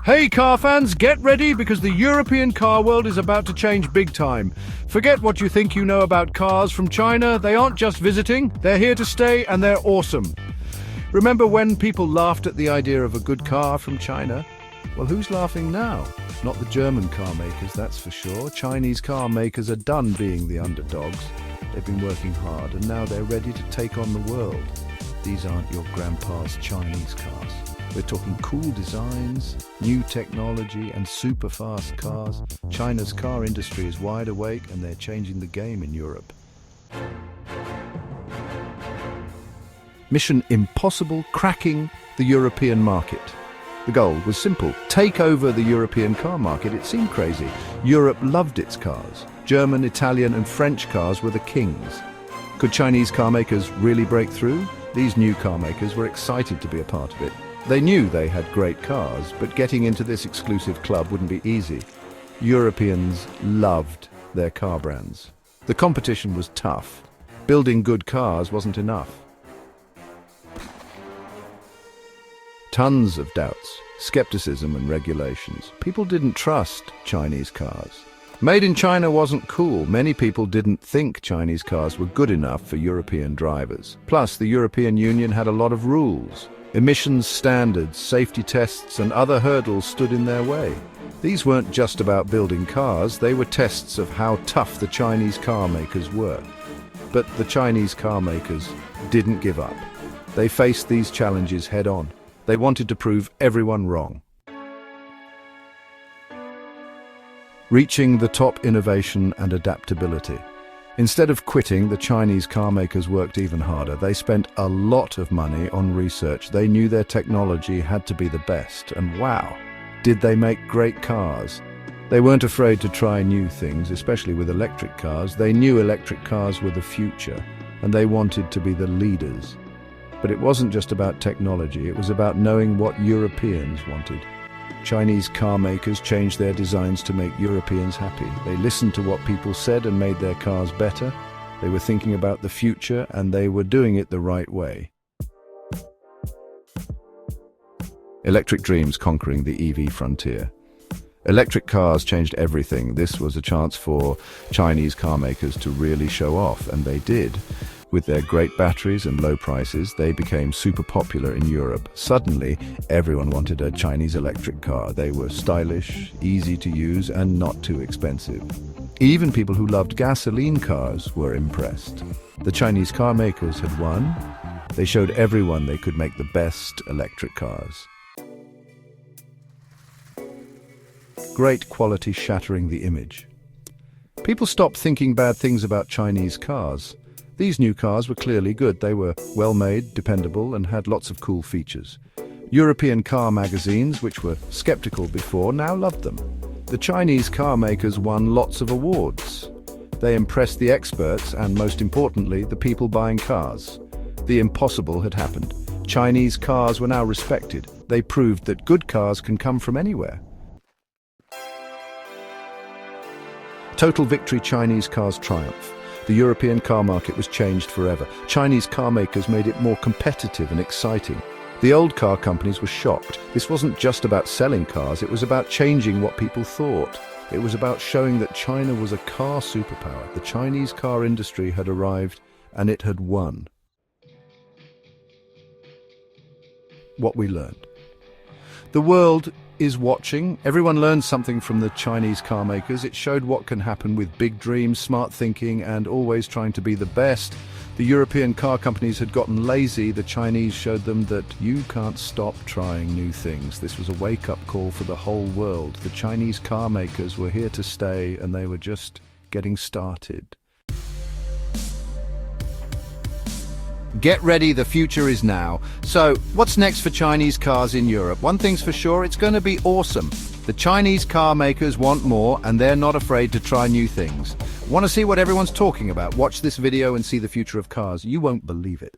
Hey car fans, get ready because the European car world is about to change big time. Forget what you think you know about cars from China. They aren't just visiting, they're here to stay and they're awesome. Remember when people laughed at the idea of a good car from China? Well, who's laughing now? Not the German car makers, that's for sure. Chinese car makers are done being the underdogs. They've been working hard and now they're ready to take on the world. These aren't your grandpa's Chinese cars. We're talking cool designs, new technology and super fast cars. China's car industry is wide awake and they're changing the game in Europe. Mission impossible: cracking the European market. The goal was simple: take over the European car market. It seemed crazy. Europe loved its cars. German, Italian and French cars were the kings. Could Chinese car makers really break through? These new car makers were excited to be a part of it. They knew they had great cars, but getting into this exclusive club wouldn't be easy. Europeans loved their car brands. The competition was tough. Building good cars wasn't enough. Tons of doubts, skepticism and regulations. People didn't trust Chinese cars. Made in China wasn't cool. Many people didn't think Chinese cars were good enough for European drivers. Plus, the European Union had a lot of rules. Emissions standards, safety tests and other hurdles stood in their way. These weren't just about building cars, they were tests of how tough the Chinese car makers were. But the Chinese car makers didn't give up. They faced these challenges head on. They wanted to prove everyone wrong. Reaching the top: innovation and adaptability. Instead of quitting, the Chinese car makers worked even harder. They spent a lot of money on research. They knew their technology had to be the best. And wow, did they make great cars. They weren't afraid to try new things, especially with electric cars. They knew electric cars were the future, and they wanted to be the leaders. But it wasn't just about technology, it was about knowing what Europeans wanted. Chinese car makers changed their designs to make Europeans happy. They listened to what people said and made their cars better. They were thinking about the future and they were doing it the right way. Electric dreams conquering the EV frontier. Electric cars changed everything. This was a chance for Chinese car makers to really show off, and they did. With their great batteries and low prices, they became super popular in Europe. Suddenly, everyone wanted a Chinese electric car. They were stylish, easy to use, and not too expensive. Even people who loved gasoline cars were impressed. The Chinese car makers had won. They showed everyone they could make the best electric cars. Great quality shattering the image. People stopped thinking bad things about Chinese cars. These new cars were clearly good. They were well-made, dependable, and had lots of cool features. European car magazines, which were skeptical before, now loved them. The Chinese car makers won lots of awards. They impressed the experts and, most importantly, the people buying cars. The impossible had happened. Chinese cars were now respected. They proved that good cars can come from anywhere. Total victory: Chinese cars triumph. The European car market was changed forever. Chinese car makers made it more competitive and exciting. The old car companies were shocked. This wasn't just about selling cars, it was about changing what people thought. It was about showing that China was a car superpower. The Chinese car industry had arrived and it had won. What we learned. The world is watching. Everyone learned something from the Chinese car makers. It showed what can happen with big dreams, smart thinking, and always trying to be the best. The European car companies had gotten lazy. The Chinese showed them that you can't stop trying new things. This was a wake-up call for the whole world. The Chinese car makers were here to stay, and they were just getting started. Get ready, the future is now. So, what's next for Chinese cars in Europe? One thing's for sure, it's going to be awesome. The Chinese car makers want more, and they're not afraid to try new things. Want to see what everyone's talking about? Watch this video and see the future of cars. You won't believe it.